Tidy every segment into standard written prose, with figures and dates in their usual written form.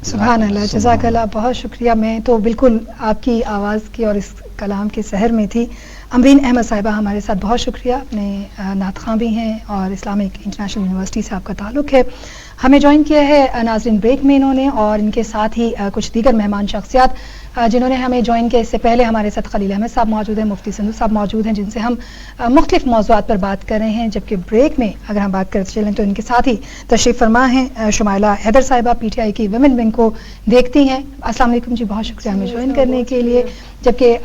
سبحان اللہ، جزاک اللہ، بہت شکریہ. میں تو بالکل آپ کی آواز کی اور اس کلام کے سحر میں تھی. امرین احمد صاحبہ ہمارے ساتھ، بہت شکریہ. اپنے نعت خواں بھی ہیں اور اسلامک انٹرنیشنل یونیورسٹی سے آپ کا تعلق ہے. ہمیں جوائن کیا ہے ناظرین بریک میں انہوں نے، اور ان کے ساتھ ہی کچھ دیگر مہمان شخصیات جنہوں نے ہمیں جوائن کیا. اس سے پہلے ہمارے ساتھ خلیل احمد صاحب موجود ہیں، مفتی سندھو صاحب موجود ہیں، جن سے ہم مختلف موضوعات پر بات کر رہے ہیں. جبکہ بریک میں اگر ہم بات کرتے چلیں تو ان کے ساتھ ہی تشریف فرما ہیں شمائلہ حیدر صاحبہ، پی ٹی آئی کی ویمن ونگ کو دیکھتی ہیں. السلام علیکم جی، بہت شکریہ ہمیں جوائن کرنے کے لیے. جبکہ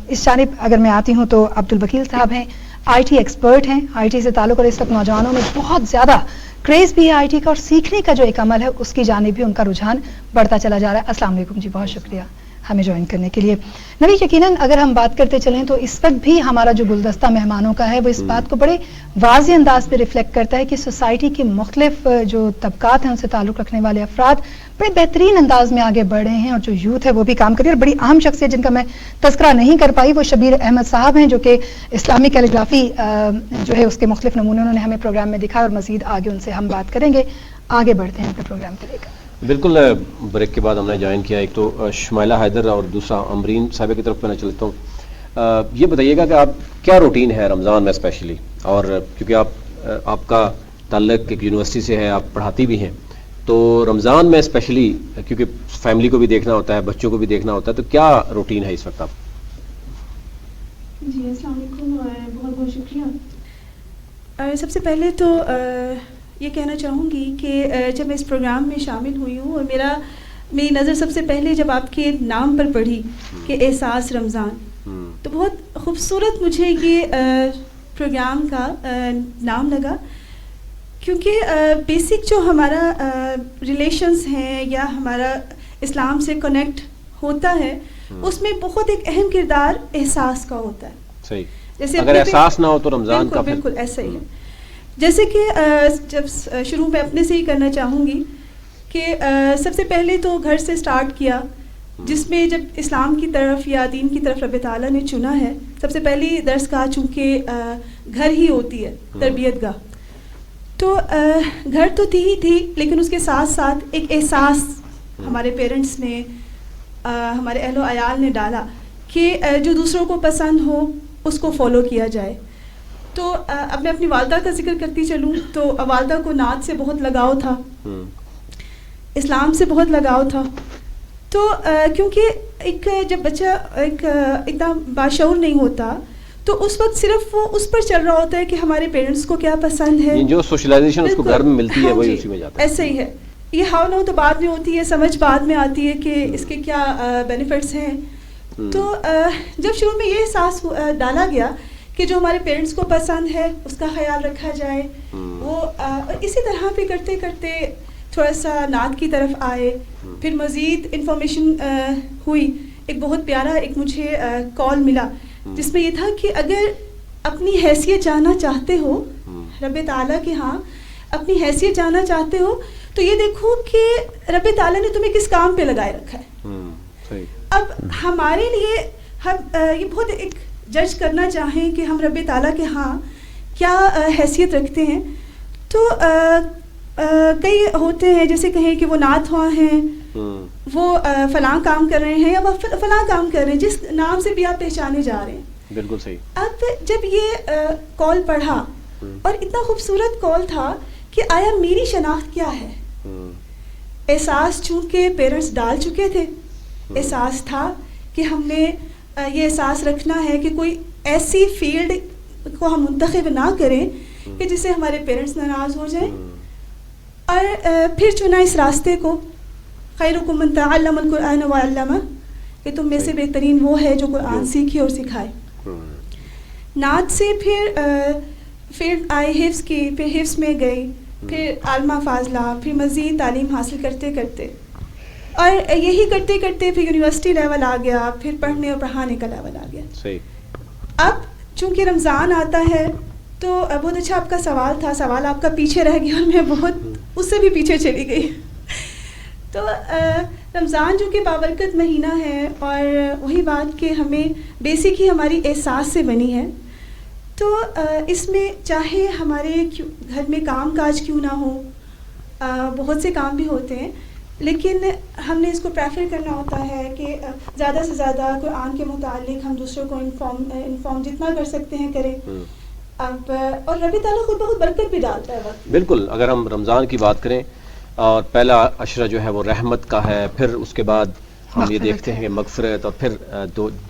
اس جانب اگر میں آتی ہوں تو عبد الوکیل صاحب ہیں، آئی ٹی ایکسپرٹ ہیں، آئی ٹی سے تعلق، اور اس وقت نوجوانوں میں بہت زیادہ کریز بھی ہے آئی ٹی کا، اور سیکھنے کا جو ایک عمل ہے اس کی جانب بھی ان کا رجحان بڑھتا چلا جا رہا ہے. السلام علیکم جی، بہت شکریہ ہمیں جوائن کرنے کے لیے. نوید، یقیناً اگر ہم بات کرتے چلیں تو اس وقت بھی ہمارا جو گلدستہ مہمانوں کا ہے وہ اس بات کو بڑے واضح انداز پہ ریفلیکٹ کرتا ہے کہ سوسائٹی کے مختلف جو طبقات ہیں ان سے تعلق رکھنے والے افراد بڑے بہترین انداز میں آگے بڑھ رہے ہیں، اور جو یوتھ ہے وہ بھی کام کر رہی ہے. اور بڑی اہم شخصیت جن کا میں تذکرہ نہیں کر پائی وہ شبیر احمد صاحب ہیں، جو کہ اسلامی کیلیگرافی جو ہے اس کے مختلف نمونے انہوں نے ہمیں پروگرام میں دکھا، اور مزید آگے ان سے ہم بات کریں گے. آگے بڑھتے ہیں اپنے پروگرام کو لے کر. بالکل. بریک کے بعد ہم نے جوائن کیا، ایک تو شمائلہ حیدر اور دوسرا امرین صاحبہ کی طرف میں چلتا ہوں. یہ بتائیے گا کہ آپ کیا روٹین ہے رمضان میں اسپیشلی، اور کیونکہ آپ کا تعلق ایک یونیورسٹی سے ہے، آپ پڑھاتی بھی ہیں، تو رمضان میں اسپیشلی کیونکہ فیملی کو بھی دیکھنا ہوتا ہے، بچوں کو بھی دیکھنا ہوتا ہے، تو کیا روٹین ہے اس وقت آپ؟ جی السلام علیکم، بہت بہت شکریہ. سب سے پہلے تو یہ کہنا چاہوں گی کہ جب میں اس پروگرام میں شامل ہوئی ہوں اور میری نظر سب سے پہلے جب آپ کے نام پر پڑھی کہ احساس رمضان، تو بہت خوبصورت مجھے یہ پروگرام کا نام لگا، کیونکہ بیسک جو ہمارا ریلیشنز ہیں یا ہمارا اسلام سے کنیکٹ ہوتا ہے اس میں بہت ایک اہم کردار احساس کا ہوتا ہے. صحیح. جیسے اگر احساس نہ ہو تو رمضان کا بالکل ایسا ہی ہے. جیسے کہ جب شروع میں اپنے سے ہی کرنا چاہوں گی کہ سب سے پہلے تو گھر سے سٹارٹ کیا، جس میں جب اسلام کی طرف یا دین کی طرف رب تعالیٰ نے چنا ہے، سب سے پہلی درس گاہ چونکہ گھر ہی ہوتی ہے، تربیت گاہ، تو گھر تو تھی ہی تھی، لیکن اس کے ساتھ ساتھ ایک احساس ہمارے پیرنٹس نے، ہمارے اہل و عیال نے ڈالا کہ جو دوسروں کو پسند ہو اس کو فالو کیا جائے. تو اب میں اپنی والدہ کا ذکر کرتی چلوں تو والدہ کو نعت سے بہت لگاؤ تھا، اسلام سے بہت لگاؤ تھا. تو کیونکہ ایک جب بچہ ایک اتنا باشعور نہیں ہوتا تو اس وقت صرف وہ اس پر چل رہا ہوتا ہے کہ ہمارے پیرنٹس کو کیا پسند ہے، جو سوشلائزیشن اس کو گھر میں ملتی ہے وہی اسی میں جاتا ہے. ایسا ہی ہے. یہ ہاؤ نو تو بعد میں ہوتی ہے، سمجھ بعد میں آتی ہے کہ اس کے کیا بینیفٹس ہیں. تو جب شروع میں یہ احساس ڈالا گیا کہ جو ہمارے پیرنٹس کو پسند ہے اس کا خیال رکھا جائے، وہ اسی طرح پہ کرتے کرتے تھوڑا سا نعت کی طرف آئے. پھر مزید انفارمیشن ہوئی. ایک بہت پیارا ایک مجھے کال ملا جس میں یہ تھا کہ اگر اپنی حیثیت جاننا چاہتے ہو رب تعالیٰ کے ہاں، اپنی حیثیت جاننا چاہتے ہو تو یہ دیکھو کہ رب تعالیٰ نے تمہیں کس کام پہ لگائے رکھا ہے. اب ہمارے لیے ہم یہ بہت ایک جج کرنا چاہیں کہ ہم رب تعالیٰ کے ہاں کیا حیثیت رکھتے ہیں. تو کئی ہوتے ہیں جیسے کہیں کہ وہ نعت خواں ہیں، وہ فلاں کام کر رہے ہیں یا وہ فلاں کام کر رہے ہیں جس نام سے بھی آپ پہچانے جا رہے ہیں. بالکل صحیح. اب جب یہ کال پڑھا اور اتنا خوبصورت کال تھا کہ آیا میری شناخت کیا ہے. احساس چونکہ پیرنٹس ڈال چکے تھے، احساس تھا کہ ہم نے یہ احساس رکھنا ہے کہ کوئی ایسی فیلڈ کو ہم منتخب نہ کریں کہ جس سے ہمارے پیرنٹس ناراض ہو جائیں. اور پھر چنا اس راستے کو، خیرکم من تعلم القرآن وعلمہ، کہ تم میں سے بہترین وہ ہے جو قرآن سیکھے اور سکھائے. نعت سے پھر آئے حفظ کی، پھر حفظ میں گئی، پھر عالمہ فاضلہ، پھر مزید تعلیم حاصل کرتے کرتے، اور یہی کرتے کرتے پھر یونیورسٹی لیول آ گیا، پھر پڑھنے اور پڑھانے کا لیول آ گیا. اب چونکہ رمضان آتا ہے تو بہت اچھا آپ کا سوال تھا، سوال آپ کا پیچھے رہ گیا اور میں بہت اس سے بھی پیچھے چلی گئی. تو رمضان جو کہ بابرکت مہینہ ہے، اور وہی بات کہ ہمیں بیسک ہی ہماری احساس سے بنی ہے، تو اس میں چاہے ہمارے گھر میں کام کاج کیوں نہ ہو، بہت سے کام بھی ہوتے ہیں، لیکن ہم نے اس کو پریفر کرنا ہوتا ہے کہ زیادہ سے زیادہ قرآن کے متعلق ہم دوسروں کو انفارم جتنا کر سکتے ہیں کریں. اب اور ربی تعالیٰ خود بہت برکت بھی ڈالتا ہے وقت. بالکل. اگر ہم رمضان کی بات کریں اور پہلا عشرہ جو ہے وہ رحمت کا ہے, پھر اس کے بعد ہم یہ دیکھتے ہیں کہ مغفرت, اور پھر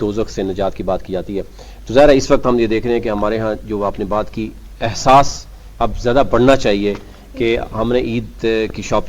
دوزخ سے نجات کی بات کی جاتی ہے. تو ظاہر ہے اس وقت ہم یہ دیکھ رہے ہیں کہ ہمارے ہاں جو آپ نے بات کی, احساس اب زیادہ بڑھنا چاہیے کہ ہم نے عید کی شاپنگ